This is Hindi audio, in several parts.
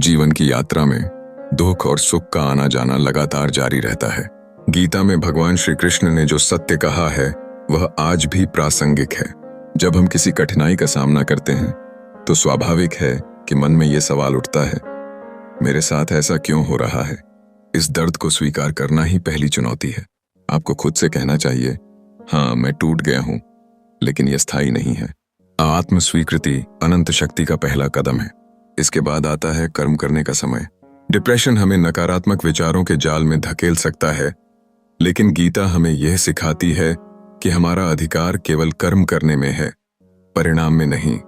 जीवन की यात्रा में दुख और सुख का आना जाना लगातार जारी रहता है। गीता में भगवान श्री कृष्ण ने जो सत्य कहा है वह आज भी प्रासंगिक है। जब हम किसी कठिनाई का सामना करते हैं तो स्वाभाविक है कि मन में यह सवाल उठता है, मेरे साथ ऐसा क्यों हो रहा है। इस दर्द को स्वीकार करना ही पहली चुनौती है। आपको खुद से कहना चाहिए, हाँ मैं टूट गया हूं, लेकिन यह स्थायी नहीं है। आत्म स्वीकृति अनंत शक्ति का पहला कदम है। इसके बाद आता है कर्म करने का समय। डिप्रेशन हमें नकारात्मक विचारों के जाल में धकेल सकता है, लेकिन गीता हमें यह सिखाती है कि हमारा अधिकार केवल कर्म करने में है, परिणाम में नहीं।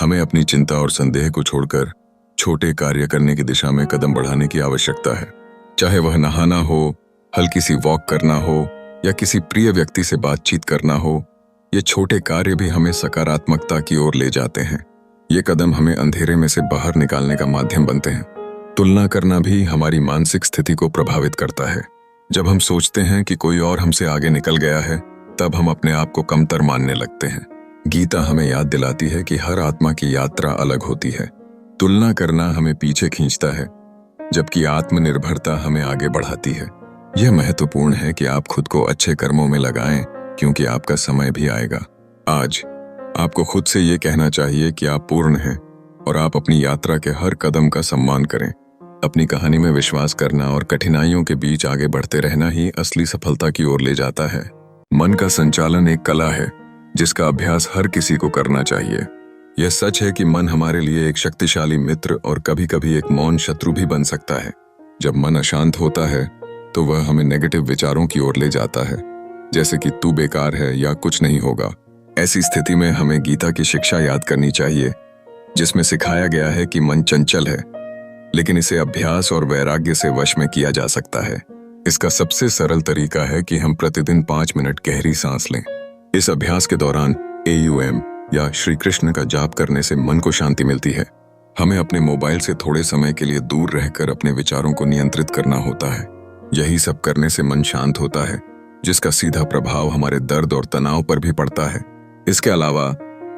हमें अपनी चिंता और संदेह को छोड़कर छोटे कार्य करने की दिशा में कदम बढ़ाने की आवश्यकता है। चाहे वह नहाना हो, हल्की सी वॉक करना हो या किसी प्रिय व्यक्ति से बातचीत करना हो, ये छोटे कार्य भी हमें सकारात्मकता की ओर ले जाते हैं। ये कदम हमें अंधेरे में से बाहर निकालने का माध्यम बनते हैं। तुलना करना भी हमारी मानसिक स्थिति को प्रभावित करता है। जब हम सोचते हैं कि कोई और हमसे आगे निकल गया है, तब हम अपने आप को कमतर मानने लगते हैं। गीता हमें याद दिलाती है कि हर आत्मा की यात्रा अलग होती है। तुलना करना हमें पीछे खींचता है, जबकि आत्मनिर्भरता हमें आगे बढ़ाती है। यह महत्वपूर्ण है कि आप खुद को अच्छे कर्मों में लगाएं, क्योंकि आपका समय भी आएगा। आज आपको खुद से ये कहना चाहिए कि आप पूर्ण हैं और आप अपनी यात्रा के हर कदम का सम्मान करें। अपनी कहानी में विश्वास करना और कठिनाइयों के बीच आगे बढ़ते रहना ही असली सफलता की ओर ले जाता है। मन का संचालन एक कला है जिसका अभ्यास हर किसी को करना चाहिए। यह सच है कि मन हमारे लिए एक शक्तिशाली मित्र और कभी-कभी एक मौन शत्रु भी बन सकता है। जब मन अशांत होता है तो वह हमें नेगेटिव विचारों की ओर ले जाता है, जैसे कि तू बेकार है या कुछ नहीं होगा। ऐसी स्थिति में हमें गीता की शिक्षा याद करनी चाहिए, जिसमें सिखाया गया है कि मन चंचल है, लेकिन इसे अभ्यास और वैराग्य से वश में किया जा सकता है। इसका सबसे सरल तरीका है कि हम प्रतिदिन 5 मिनट गहरी सांस लें। इस अभ्यास के दौरान AUM या श्री कृष्ण का जाप करने से मन को शांति मिलती है। हमें अपने मोबाइल से थोड़े समय के लिए दूर रहकर अपने विचारों को नियंत्रित करना होता है। यही सब करने से मन शांत होता है, जिसका सीधा प्रभाव हमारे दर्द और तनाव पर भी पड़ता है। इसके अलावा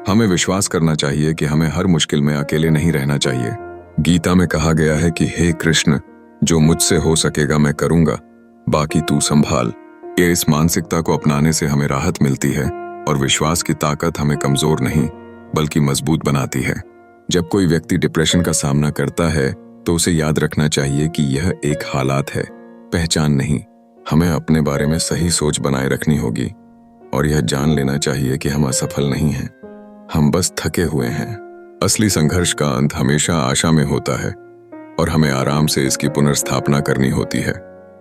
हमें विश्वास करना चाहिए कि हमें हर मुश्किल में अकेले नहीं रहना चाहिए। गीता में कहा गया है कि हे कृष्ण, जो मुझसे हो सकेगा मैं करूंगा, बाकी तू संभाल। ये इस मानसिकता को अपनाने से हमें राहत मिलती है और विश्वास की ताकत हमें कमजोर नहीं बल्कि मजबूत बनाती है। जब कोई व्यक्ति डिप्रेशन का सामना करता है तो उसे याद रखना चाहिए कि यह एक हालात है, पहचान नहीं। हमें अपने बारे में सही सोच बनाए रखनी होगी और यह जान लेना चाहिए कि हम असफल नहीं हैं, हम बस थके हुए हैं। असली संघर्ष का अंत हमेशा आशा में होता है और हमें आराम से इसकी पुनर्स्थापना करनी होती है।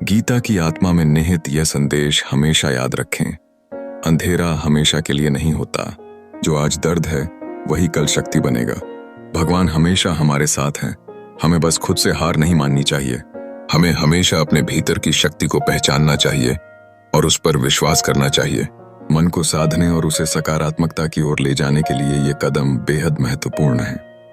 गीता की आत्मा में निहित यह संदेश हमेशा याद रखें, अंधेरा हमेशा के लिए नहीं होता। जो आज दर्द है वही कल शक्ति बनेगा। भगवान हमेशा हमारे साथ हैं। हमें बस खुद से हार नहीं माननी चाहिए। हमें हमेशा अपने भीतर की शक्ति को पहचानना चाहिए और उस पर विश्वास करना चाहिए। मन को साधने और उसे सकारात्मकता की ओर ले जाने के लिए ये कदम बेहद महत्वपूर्ण है।